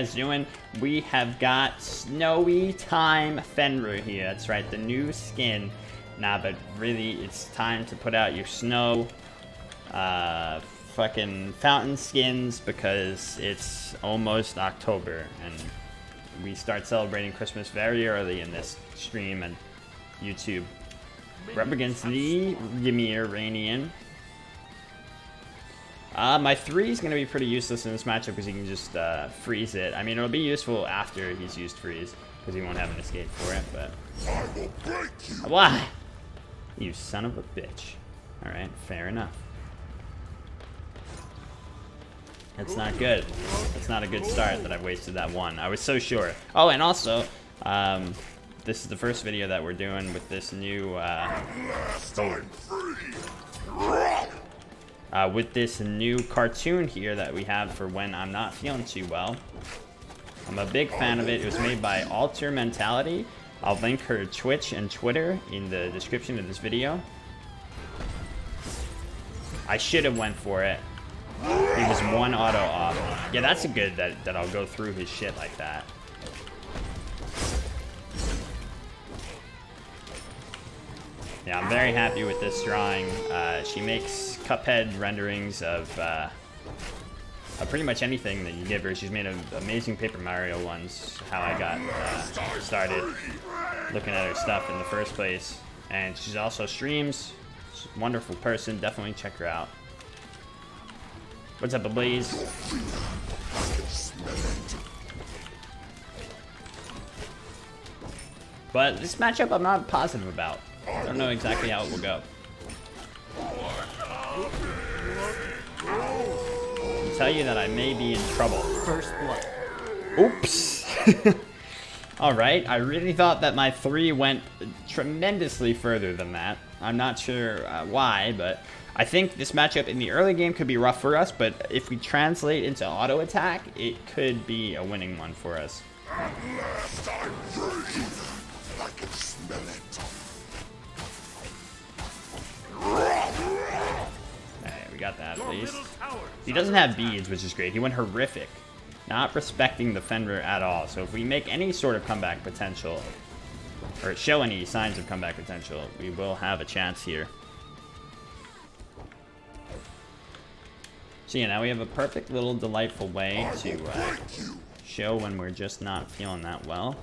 Guys doing? We have got Snowy Time Fenrir here. That's right, the new skin. Nah, but really, it's time to put out your snow fucking fountain skins because it's almost October and we start celebrating Christmas very early in this stream and YouTube. We're up against the Ymir Rainian. My 3 is going to be pretty useless in this matchup because he can just freeze it. I mean, it'll be useful after he's used freeze because he won't have an escape for it, but... I will break you. Why? You son of a bitch. Alright, fair enough. That's not good. That's not a good start that I wasted that one. I was so sure. Oh, and also, this is the first video that we're doing with this new, with this new cartoon here that we have for when I'm not feeling too well. I'm a big fan of it. It was made by Alter Mentality. I'll link her Twitch and Twitter in the description of this video. I should have went for it. He was 1 auto off. Yeah, that's a good that I'll go through his shit like that. Yeah, I'm very happy with this drawing. She makes Cuphead renderings of pretty much anything that you give her. She's made amazing Paper Mario ones, how I got started looking at her stuff in the first place. And she's also streams. She's a wonderful person. Definitely check her out. What's up, Ablaze? But this matchup I'm not positive about. I don't know exactly how it will go. I'll tell you that I may be in trouble. First blood. Oops. Alright, I really thought that my 3 went tremendously further than that. I'm not sure why, but I think this matchup in the early game could be rough for us, but if we translate into auto attack, it could be a winning one for us. At last I'm free. I can smell it. Alright, we got that at least. He doesn't have beads, which is great. He went horrific. Not respecting the Fenrir at all. So if we make any sort of comeback potential, or show any signs of comeback potential, we will have a chance here. So yeah, now we have a perfect little delightful way to show when we're just not feeling that well.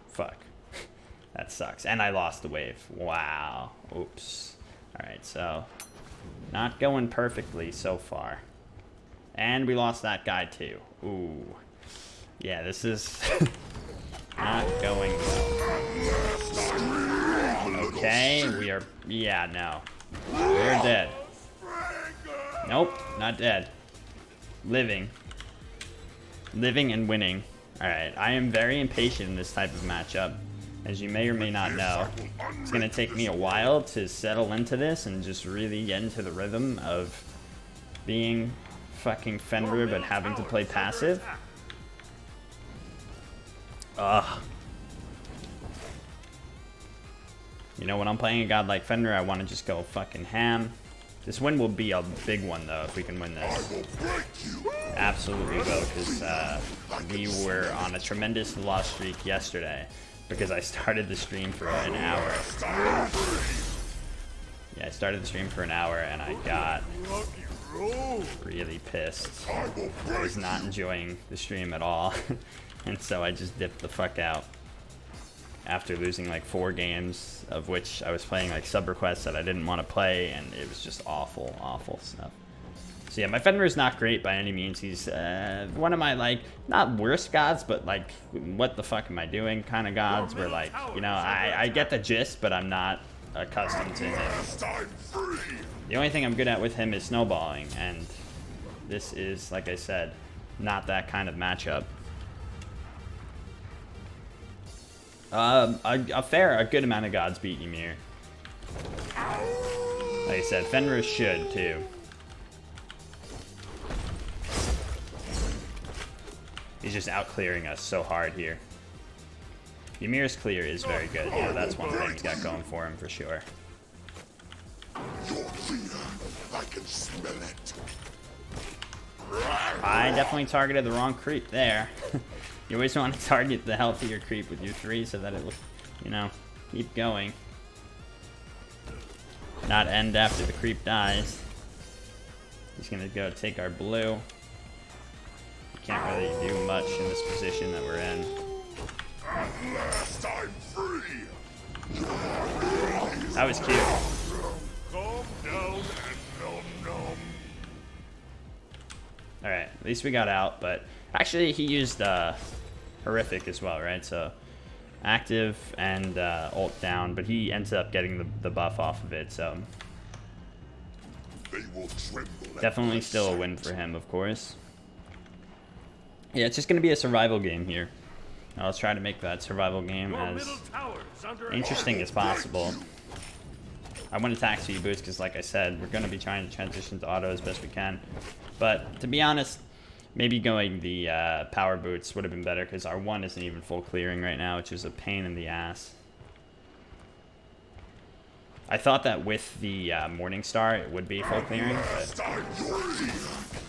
Fuck. That sucks. And I lost the wave. Wow. Oops. Alright, so not going perfectly so far. And we lost that guy too. Ooh. Yeah, this is not going well. Okay, we are... Yeah, no. We're dead. Nope, not dead. Living. Living and winning. Alright, I am very impatient in this type of matchup. As you may or may not know, it's going to take me a while to settle into this and just really get into the rhythm of being fucking Fenrir but having to play passive. Ugh. You know, when I'm playing a god like Fenrir, I want to just go fucking ham. This win will be a big one, though, if we can win this. Absolutely will, because we were on a tremendous loss streak yesterday. Because I started the stream for an hour. Yeah, I started the stream for an hour and I got really pissed. I was not enjoying the stream at all. And so I just dipped the fuck out. After losing like 4 games, of which I was playing like sub requests that I didn't want to play, and it was just awful, awful stuff. So yeah, my Fenrir is not great by any means. He's one of my, like, not worst gods, but like, what the fuck am I doing kind of gods where, like, you know, I get the gist, but I'm not accustomed to him. The only thing I'm good at with him is snowballing, and this is, like I said, not that kind of matchup. A good amount of gods beat Ymir. Like I said, Fenrir should, too. He's just out clearing us so hard here. Ymir's clear is very good. You know, that's one thing he's got going for him for sure. Your fear, I can smell it. I definitely targeted the wrong creep there. You always want to target the healthier creep with your 3 so that it will, you know, keep going. Not end after the creep dies. He's gonna go take our blue. We can't really do much in this position that we're in. At last I'm free. That was cute. Calm down and nom nom. Alright, at least we got out, but actually he used horrific as well, right? So active and ult down, but he ends up getting the buff off of it, so They will tremble. definitely still a win for him, of course. Yeah, it's just going to be a survival game here. Now let's try to make that survival game as interesting as possible. I want to tax you boots because, like I said, we're going to be trying to transition to auto as best we can. But to be honest, maybe going the power boots would have been better because our 1 isn't even full clearing right now, which is a pain in the ass. I thought that with the Morning Star it would be full clearing, but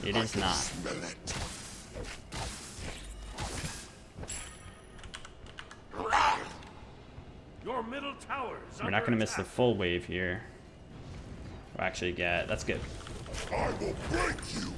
it is not. Your middle tower is We're not going to miss the full wave here. We'll actually get... That's good. I will break you.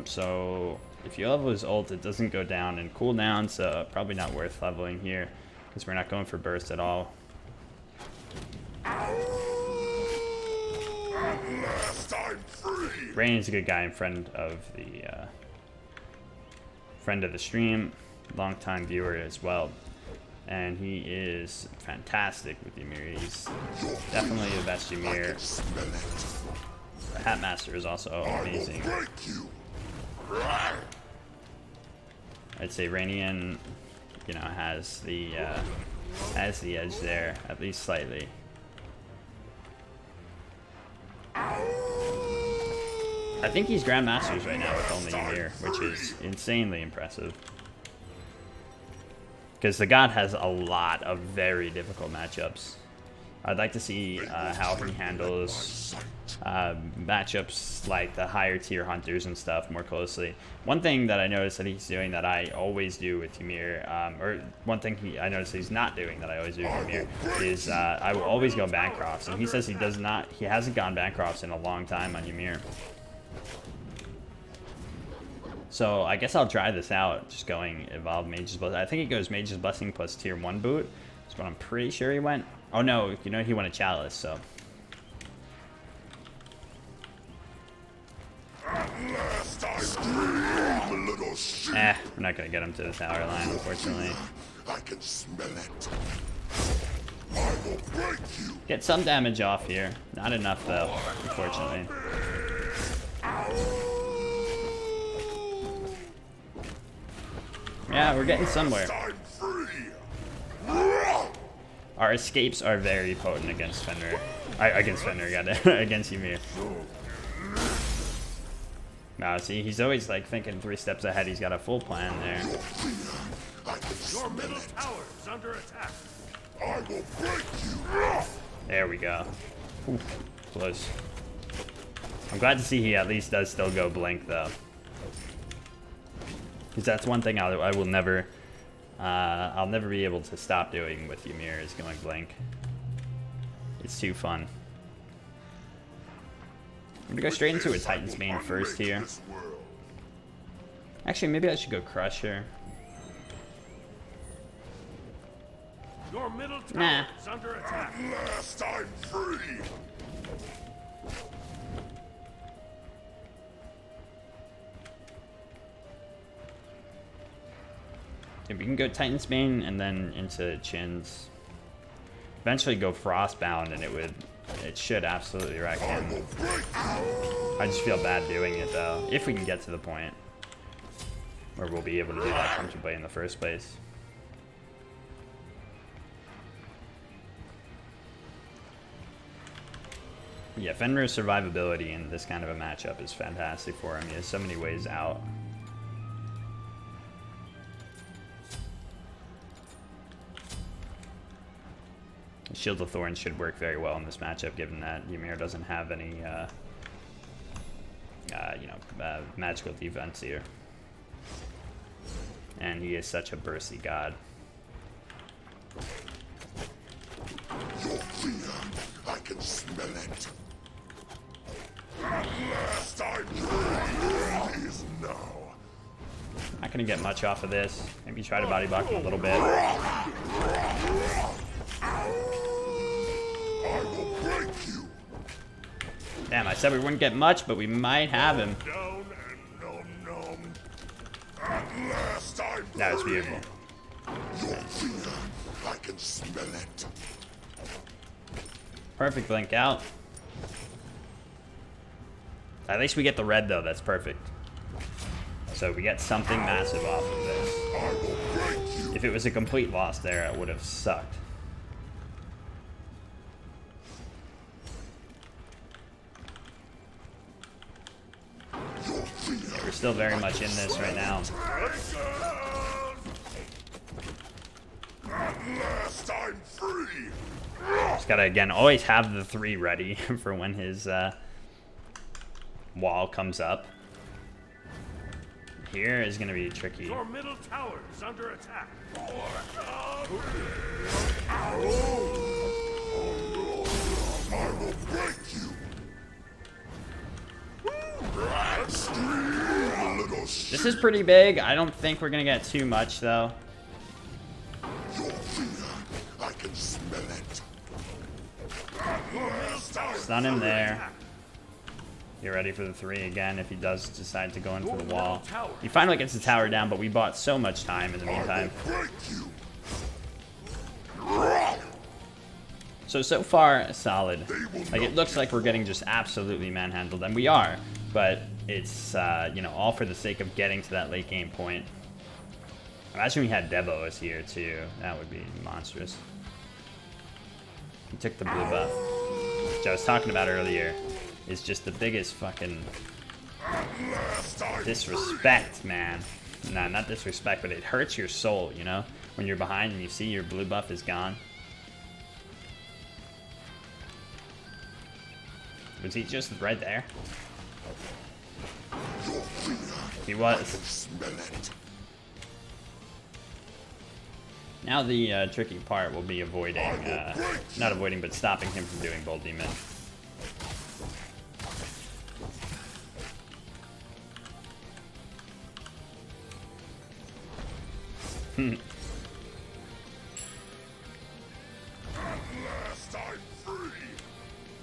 So if you level his ult, it doesn't go down in cooldown, so probably not worth leveling here because we're not going for burst at all. At last I'm free. Rain's a good guy and friend of the stream, longtime viewer as well, and he is fantastic with Ymir. He's definitely the best Ymir. The Hat Master is also amazing. I'd say Rainian, you know, has the edge there, at least slightly. I think he's Grandmasters right now with only Ymir, which is insanely impressive. Because the god has a lot of very difficult matchups. I'd like to see how he handles matchups like the higher tier hunters and stuff more closely. One thing that I noticed that he's doing that I always do with Ymir, or one thing I noticed he's not doing that I always do with Ymir, is I will always go Bancrofts, and he says he hasn't gone Bancrofts in a long time on Ymir. So I guess I'll try this out, just going Evolve Mage's Blessing. I think it goes Mage's Blessing plus tier 1 boot. That's what I'm pretty sure he went. Oh no, you know he went a Chalice, so. We're not gonna get him to the tower line, unfortunately. I can smell it. I will break you. Get some damage off here. Not enough though, unfortunately. Yeah, we're getting somewhere. Our escapes are very potent against Fenrir. Against Ymir. Now, see, he's always like thinking 3 steps ahead. He's got a full plan there. Your middle tower is under attack. I will break you. There we go. Ooh, close. I'm glad to see he at least does still go blink though. Because that's one thing I will never, I'll never be able to stop doing with Ymir is going blink. It's too fun. I'm gonna go straight into a Titan's Bane first here. Actually, maybe I should go Crusher. Your middle tower Nah. is under attack. Last I'm free. Yeah, we can go Titan's Bane and then into Chin's. Eventually go Frostbound and it should absolutely wreck him. I just feel bad doing it though, if we can get to the point where we'll be able to do that comfortably in the first place. Yeah, Fenrir's survivability in this kind of a matchup is fantastic for him. He has so many ways out. Shield of Thorns should work very well in this matchup, given that Ymir doesn't have any, magical defense here. And he is such a bursty god. Your fear, I can smell it. At last I'm free. It is now. Not gonna get much off of this. Maybe try to body block him a little bit. I will break you. Damn, I said we wouldn't get much, but we might have him. Down and nom nom. At last I'm free. That was beautiful. Your fear, I can smell it. Perfect blink out. At least we get the red though, that's perfect. So we get something massive off of this. I will break you. If it was a complete loss there, it would have sucked. Your fear. We're still very much in this right now. At last I'm free. Just gotta, again, always have the 3 ready for when his wall comes up. Here is gonna be tricky. Your middle tower is under attack. I will break you. Little This is pretty big. I don't think we're gonna get too much though. Your fear, I can smell it. Stun him there. Get ready for the 3 again if he does decide to go in for the wall. He finally gets the tower down, but we bought so much time in the meantime. Break you. So far, solid. Like, it looks like we're getting just absolutely manhandled, and we are. But it's, all for the sake of getting to that late game point. Imagine we had Devos here, too. That would be monstrous. He took the blue buff, which I was talking about earlier, is just the biggest fucking disrespect, man. Nah, not disrespect, but it hurts your soul, you know? When you're behind and you see your blue buff is gone. Was he just right there? He was. Now the tricky part will be avoiding, not avoiding, but stopping him from doing Bold Demon.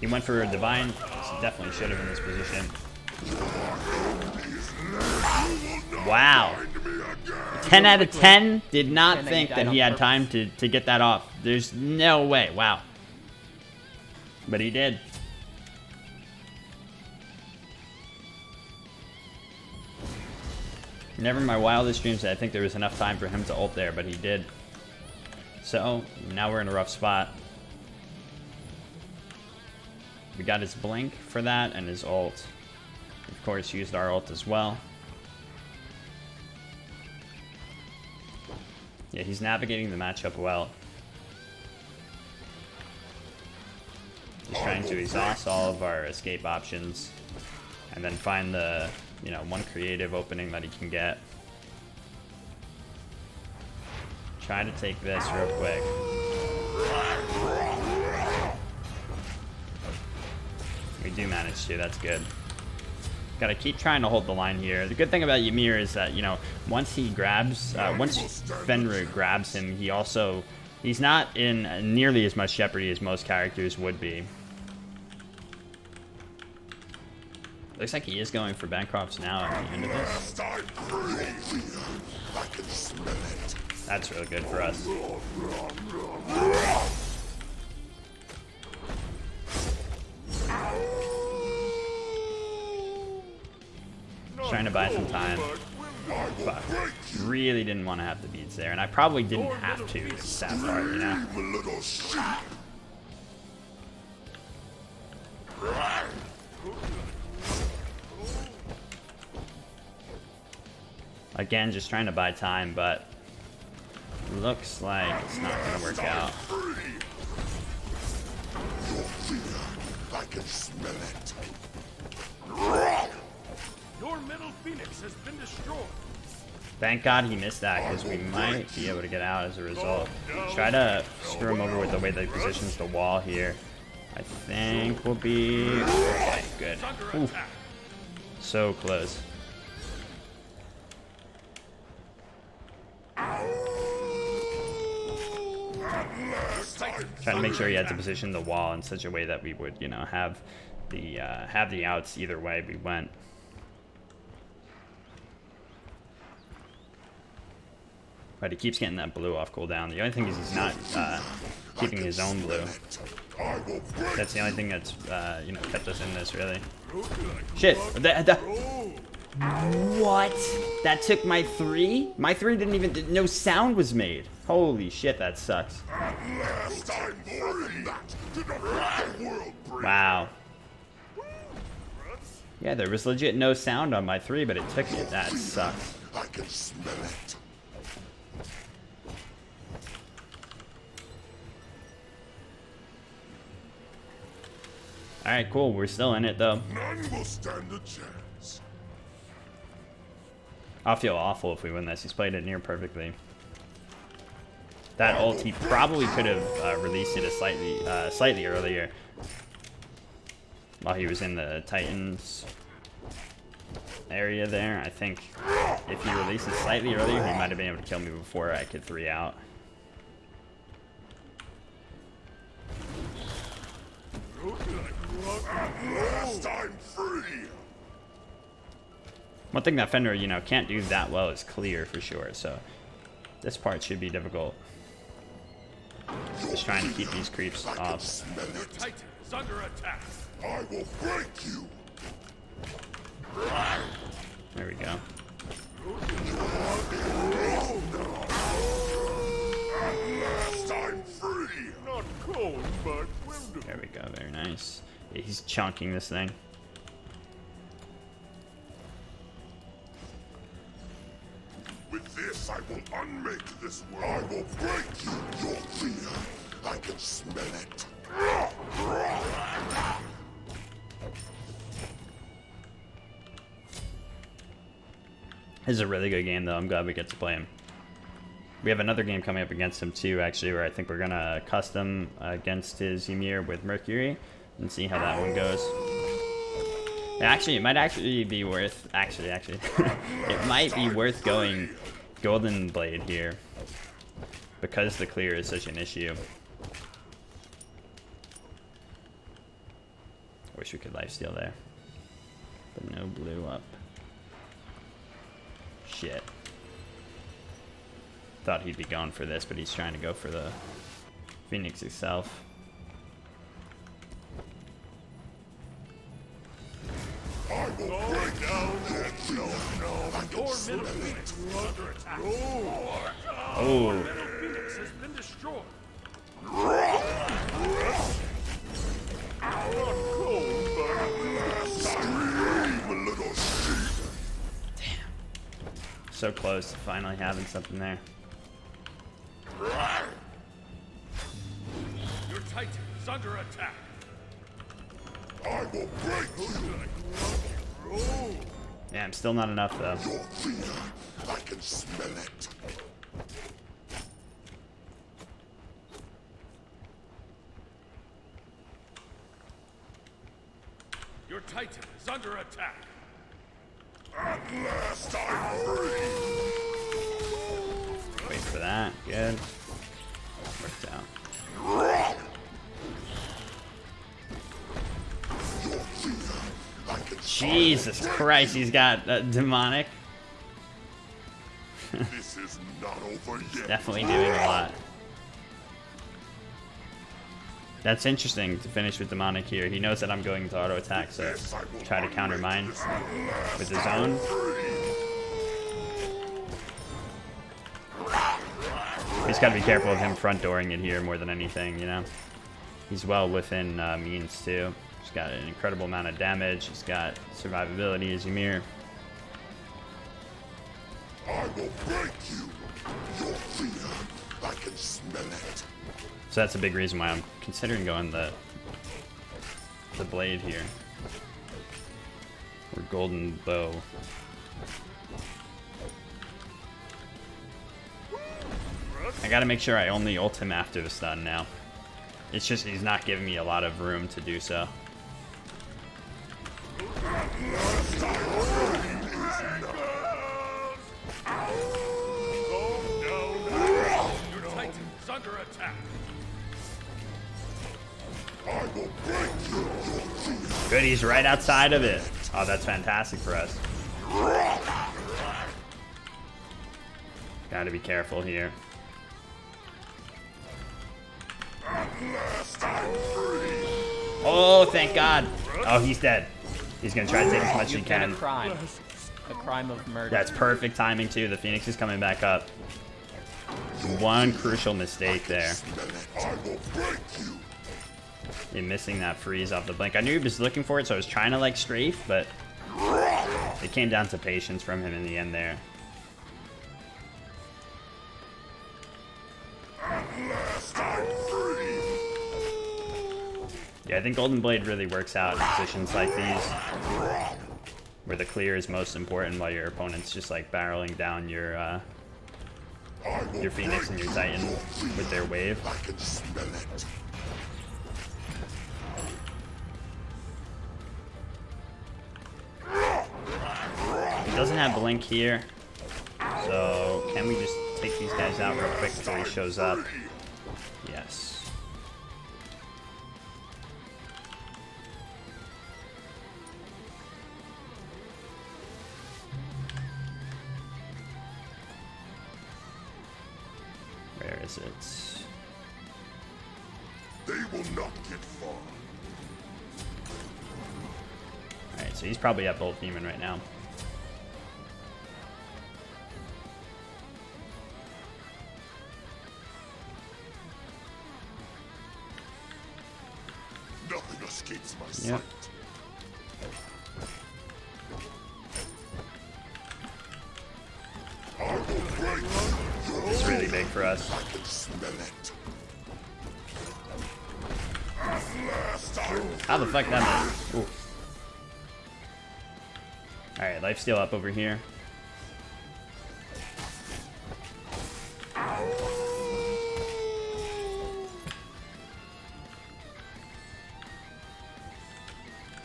He went for a divine. He definitely should have in this position. Wow. 10 out of 10 did not think that he had time to get that off. There's no way. Wow. But he did. Never in my wildest dreams did I think there was enough time for him to ult there, but he did. So, now we're in a rough spot. We got his blink for that and his ult. Of course, used our ult as well. Yeah, he's navigating the matchup well. He's trying to exhaust all of our escape options and then find the, one creative opening that he can get. Try to take this real quick. We do manage to, that's good. Gotta keep trying to hold the line here. The good thing about Ymir is that, once he grabs, once Fenrir grabs him, he's not in nearly as much jeopardy as most characters would be. Looks like he is going for Bancrofts now at the end of this. That's really good for us. Trying to buy some time. Fuck. Really didn't want to have the beads there, and I probably didn't have to that part, Again, just trying to buy time, but looks like it's not gonna work out. I can smell it. Your middle phoenix has been destroyed. Thank God he missed that, because we might be able to get out as a result. Try to screw him over with the way they positions the wall here. I think we'll be okay, good. Ooh. So close. Trying to make sure he had to position the wall in such a way that we would, you know, have the outs either way we went. But he keeps getting that blue off cooldown. The only thing is he's not keeping his own blue. That's the only thing that's you know, kept us in this, really. Shit! What? That took my 3? My 3 didn't even... No sound was made. Holy shit, that sucks. Wow. Yeah, there was legit no sound on my 3, but it took it. That sucks. I can smell it. Alright, cool. We're still in it, though. None will stand a chance. I'll feel awful if we win this. He's played it near perfectly. That ult, he probably could have released it slightly earlier. While he was in the Titans area there. I think if he released it slightly earlier, he might have been able to kill me before I could 3 out. Last I'm free. One thing that Fenrir, you know, can't do that well is clear for sure, so this part should be difficult. Just trying to keep these creeps off. Your Titan is under attack. I will break you. There we go. Last I'm free. Not cold, but wonderful. There we go, very nice. Yeah, he's chunking this thing. With this, I will unmake this world. I will break you, your fear. I can smell it. This is a really good game, though. I'm glad we get to play him. We have another game coming up against him, too, actually, where I think we're going to custom against his Ymir with Mercury and see how that one goes. Actually, it might actually be worth... Actually. It might be worth going Golden Blade here because the clear is such an issue. Wish we could lifesteal there. But no blue up. Shit. Thought he'd be going for this, but he's trying to go for the Phoenix itself. No. Your middle phoenix is under attack. Oh. Middle phoenix has been destroyed. Not cold, but So close to finally having something there. your Titan is under attack. I will break you. Yeah, I'm still not enough, though. Your fear. I can smell it. Your Titan is under attack. At last I'm free. Wait for that. Good. Worked out. Your fear. I can Jesus Christ, he's got demonic. This is not over yet. Definitely doing a lot. That's interesting to finish with demonic here. He knows that I'm going to auto attack, so try to counter mine with his own. He's got to be careful of him front dooring it here more than anything, you know. He's well within means too. He's got an incredible amount of damage. He's got survivability as Ymir. I will break you. Your fear, I can smell it. So that's a big reason why I'm considering going the blade here. Or golden bow. I gotta make sure I only ult him after the stun now. It's just he's not giving me a lot of room to do so. Your Titan's under attack. I will break you. Good, he's right outside of it. Oh, that's fantastic for us. Gotta be careful here. Oh, thank God. Oh, he's dead. He's gonna try to take as much as he can. A crime of murder. That's perfect timing too. The Phoenix is coming back up. One crucial mistake there. I will break you. In missing that freeze off the blink. I knew he was looking for it, so I was trying to like strafe, but it came down to patience from him in the end there. Yeah, I think Golden Blade really works out in positions like these, where the clear is most important while your opponent's just like barreling down your Phoenix and your Titan with their wave. I can smell it. He doesn't have blink here, so can we just take these guys out real quick before he shows up? Yes. Where is it? They will not get far. Alright, so he's probably at Bolt Demon right now. Nothing escapes my sight. Yep. I will break you. It's really big for us. I can smell it. At last I will. How the fuck that missed? Ooh. Alright, lifesteal up over here.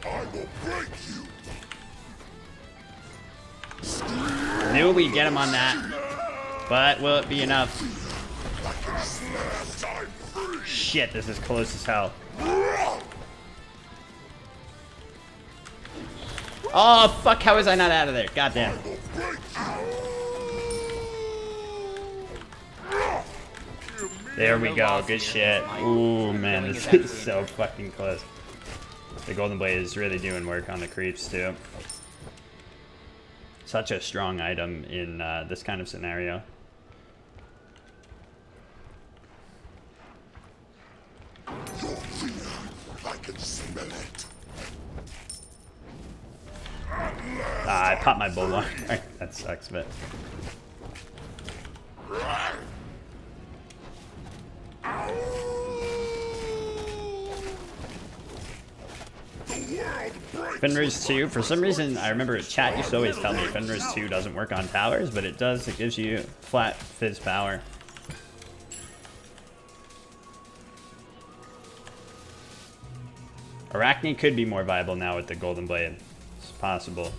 I will break you. Knew we'd get him on that, but will it be enough? Shit, this is close as hell. Oh, fuck, how was I not out of there? Goddamn. There we go, good shit. Ooh, man, this is so fucking close. The Golden Blade is really doing work on the creeps, too. Such a strong item in this kind of scenario. Your fear, I can smell it. I popped my bulwark. That sucks, but... Fenrir's 2, for some reason, I remember chat used to always tell me Fenrir's 2 doesn't work on towers, but it does. It gives you flat fizz power. Arachne could be more viable now with the Golden Blade. It's possible.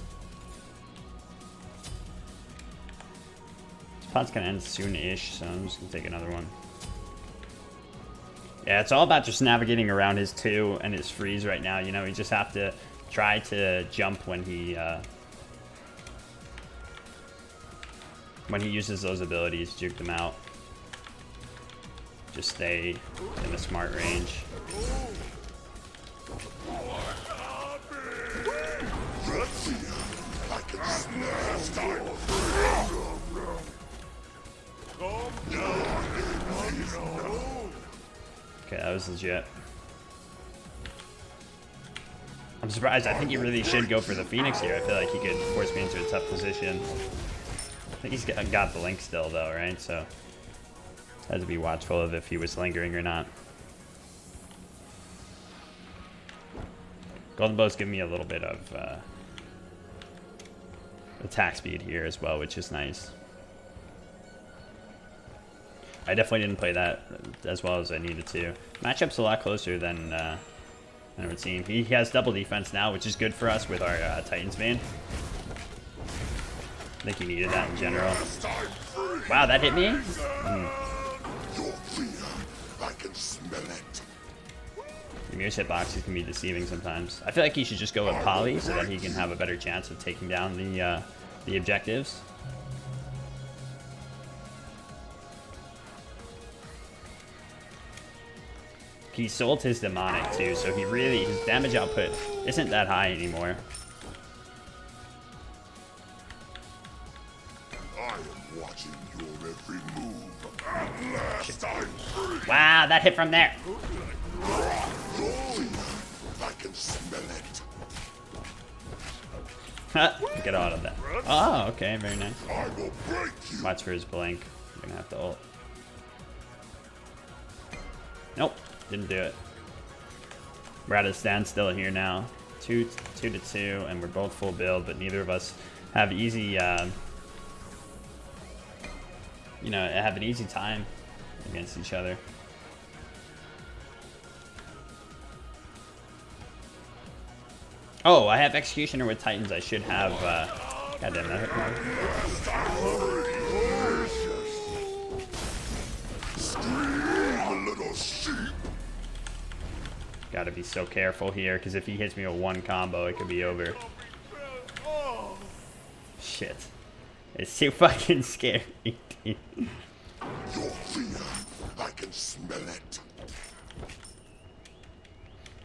This pot's gonna end soon-ish, so I'm just gonna take another one. Yeah, it's all about just navigating around his 2 and his freeze right now. You know, you just have to try to jump when he uses those abilities, juke them out. Just stay in a smart range. Okay, that was legit. I'm surprised. I think he really should go for the Phoenix here. I feel like he could force me into a tough position. I think he's got the link still, though, right? So, had to be watchful of if he was lingering or not. Golden Bow's giving me a little bit of attack speed here as well, which is nice. I definitely didn't play that as well as I needed to. Matchup's a lot closer than it would seem. He has double defense now, which is good for us with our Titan's Bane. I think he needed that in general. Wow, that hit me? Your fear, I can smell it. Ymir's hitboxes can be deceiving sometimes. I feel like he should just go with Poly so that he can have a better chance of taking down the objectives. He sold his demonic too, so his damage output isn't that high anymore. I am watching your every move. At last I'm free. Wow, that hit from there. Your fear, I can smell it. Get out of that. Oh, okay, very nice. I will break you. Watch for his blink. I'm gonna have to ult. Nope, didn't do it. We're at a standstill here now. 2 to 2, and we're both full build, but neither of us have easy, have an easy time against each other. Oh, I have Executioner with Titans. I should have, goddamn that. Scream, little sheep. Gotta be so careful here, because if he hits me with one combo, it could be over. Shit. It's too fucking scary, dude. Your fear, I can smell it.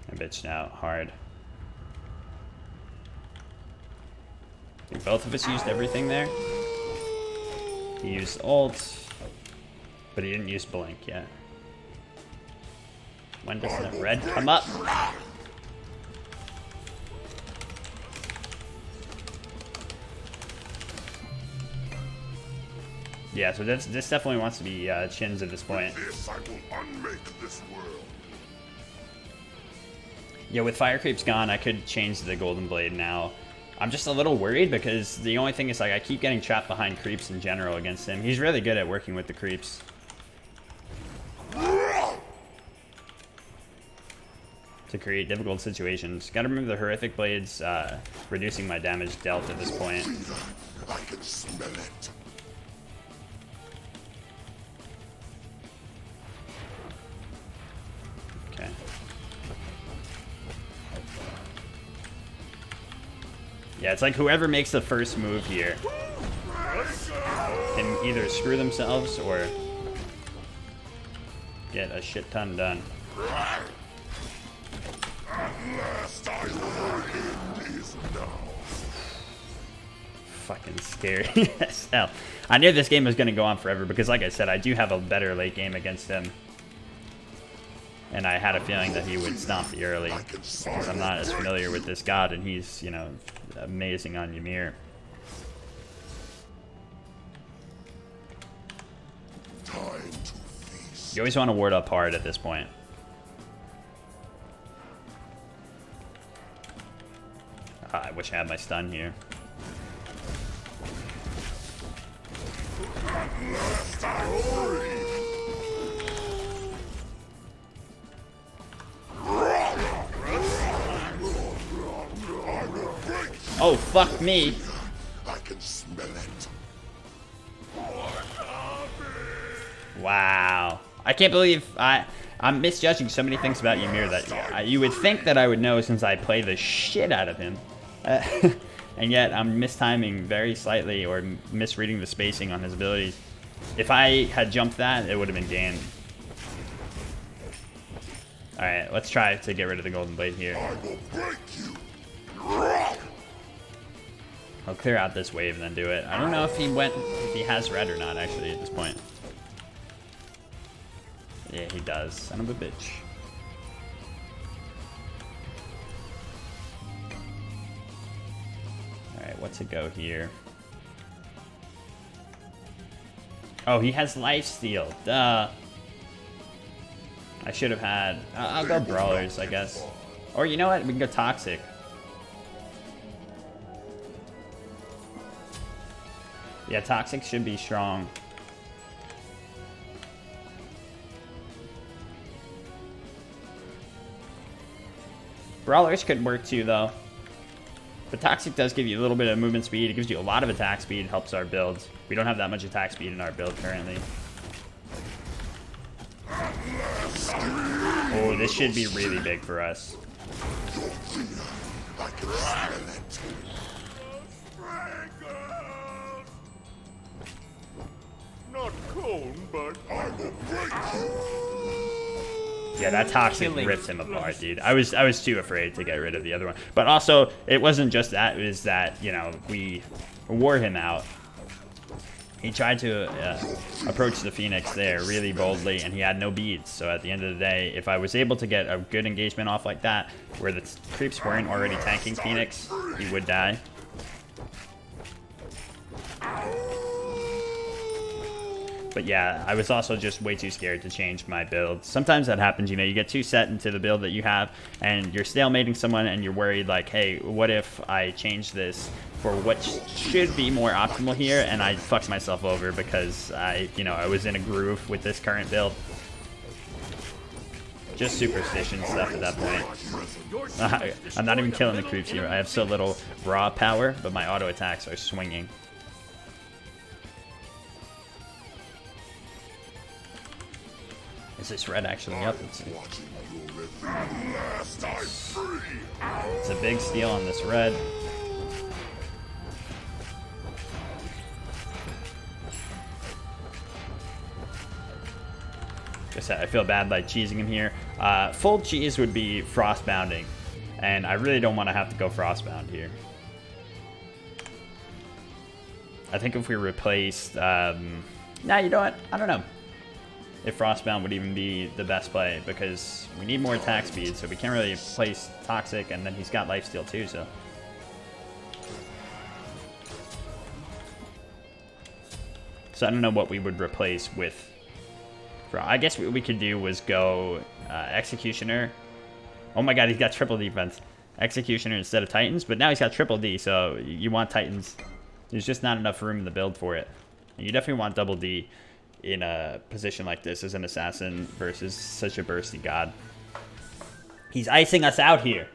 I bitched out hard. I think both of us used everything there. He used ult, but he didn't use blink yet. When does the red come up? Yeah, so this definitely wants to be chins at this point. This I will unmake this world. Yeah, with fire creeps gone, I could change the golden blade now. I'm just a little worried because the only thing is, like, I keep getting trapped behind creeps in general against him. He's really good at working with the creeps. To create difficult situations. Gotta remember the horrific blades reducing my damage dealt at this point. I can smell it. Okay. Yeah, it's like whoever makes the first move here can either screw themselves or get a shit ton done. Fucking scary as hell. I knew this game was going to go on forever because, like I said, I do have a better late game against him. And I had a feeling that he would stomp the early because I'm not as familiar with this god, and he's, you know, amazing on Ymir. You always want to ward up hard at this point. I wish I had my stun here. Oh, fuck me. I can smell it. Wow. I can't believe I'm misjudging so many things about Ymir that you would think that I would know since I play the shit out of him. And yet I'm mistiming very slightly or misreading the spacing on his abilities. If I had jumped that, it would have been game. Alright, let's try to get rid of the golden blade here. I will break you. I'll clear out this wave and then do it. I don't know if he has red or not actually at this point. Yeah, he does. Son of a bitch. what's it go here? Oh, he has lifesteal. Duh. I should have had... I'll go brawlers, I guess. Or you know what? We can go toxic. Yeah, toxic should be strong. Brawlers could work too, though. But toxic does give you a little bit of movement speed. It gives you a lot of attack speed. It helps our builds. We don't have that much attack speed in our build currently. Oh, this should be really big for us. Not cold, but I will break you. Yeah, that toxic rips him apart, dude. I was too afraid to get rid of the other one. But also, it wasn't just that. It was that, you know, we wore him out. He tried to approach the Phoenix there really boldly, and he had no beads. So at the end of the day, if I was able to get a good engagement off like that, where the creeps weren't already tanking Phoenix, he would die. But yeah, I was also just way too scared to change my build. Sometimes that happens, you know, you get too set into the build that you have, and you're stalemating someone, and you're worried like, hey, what if I change this for what should be more optimal here, and I fucked myself over because I was in a groove with this current build. Just superstition stuff at that point. I'm not even killing the creeps here. I have so little raw power, but my auto attacks are swinging. Is this red actually up? Let's see. It's a big steal on this red. Like I said, I feel bad like cheesing him here. Full cheese would be frostbounding, and I really don't want to have to go frostbound here. I think if we replaced... nah, you know what? I don't know if Frostbound would even be the best play, because we need more attack speed, so we can't really place Toxic, and then he's got lifesteal too, so. So I don't know what we would replace with. I guess what we could do was go Executioner. Oh my god, he's got triple defense. Executioner instead of Titans, but now he's got triple D, so you want Titans. There's just not enough room in the build for it. And you definitely want double D in a position like this as an assassin versus such a bursty god. He's icing us out here.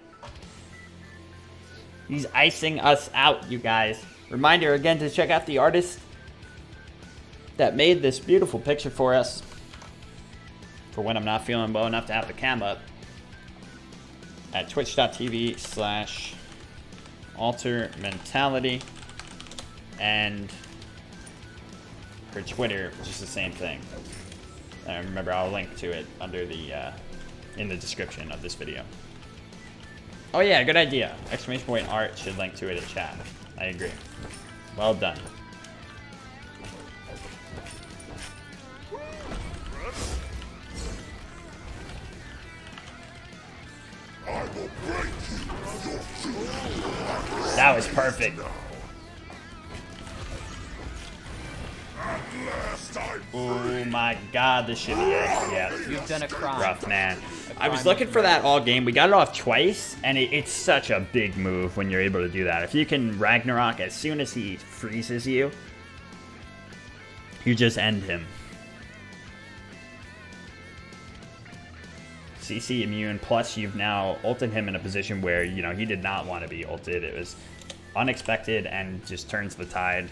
He's icing us out, you guys. Reminder again to check out the artist that made this beautiful picture for us for when I'm not feeling well enough to have the cam up at twitch.tv/altermentality, and her Twitter, which is the same thing. And remember, I'll link to it under the in the description of this video. Oh yeah, good idea. Exclamation point art should link to it in chat. I agree. Well done. That was perfect. Oh my god, this should be it. Yeah. You've done a crime. Rough, man. I was looking for that all game. We got it off twice, and it's such a big move when you're able to do that. If you can Ragnarok as soon as he freezes you, you just end him. CC immune, plus you've now ulted him in a position where, you know, he did not want to be ulted. It was unexpected and just turns the tide.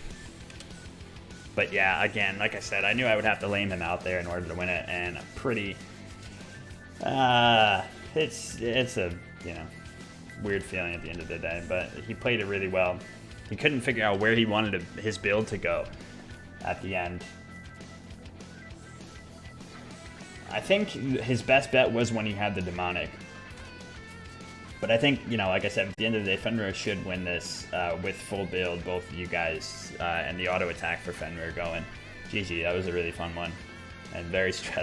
But yeah, again, like I said, I knew I would have to lame him out there in order to win it, and I'm pretty... it's a, you know, weird feeling at the end of the day, but he played it really well. He couldn't figure out where he wanted his build to go at the end. I think his best bet was when he had the demonic. But I think, you know, like I said, at the end of the day, Fenrir should win this with full build, both of you guys, and the auto attack for Fenrir going. GG, that was a really fun one, and very stressful.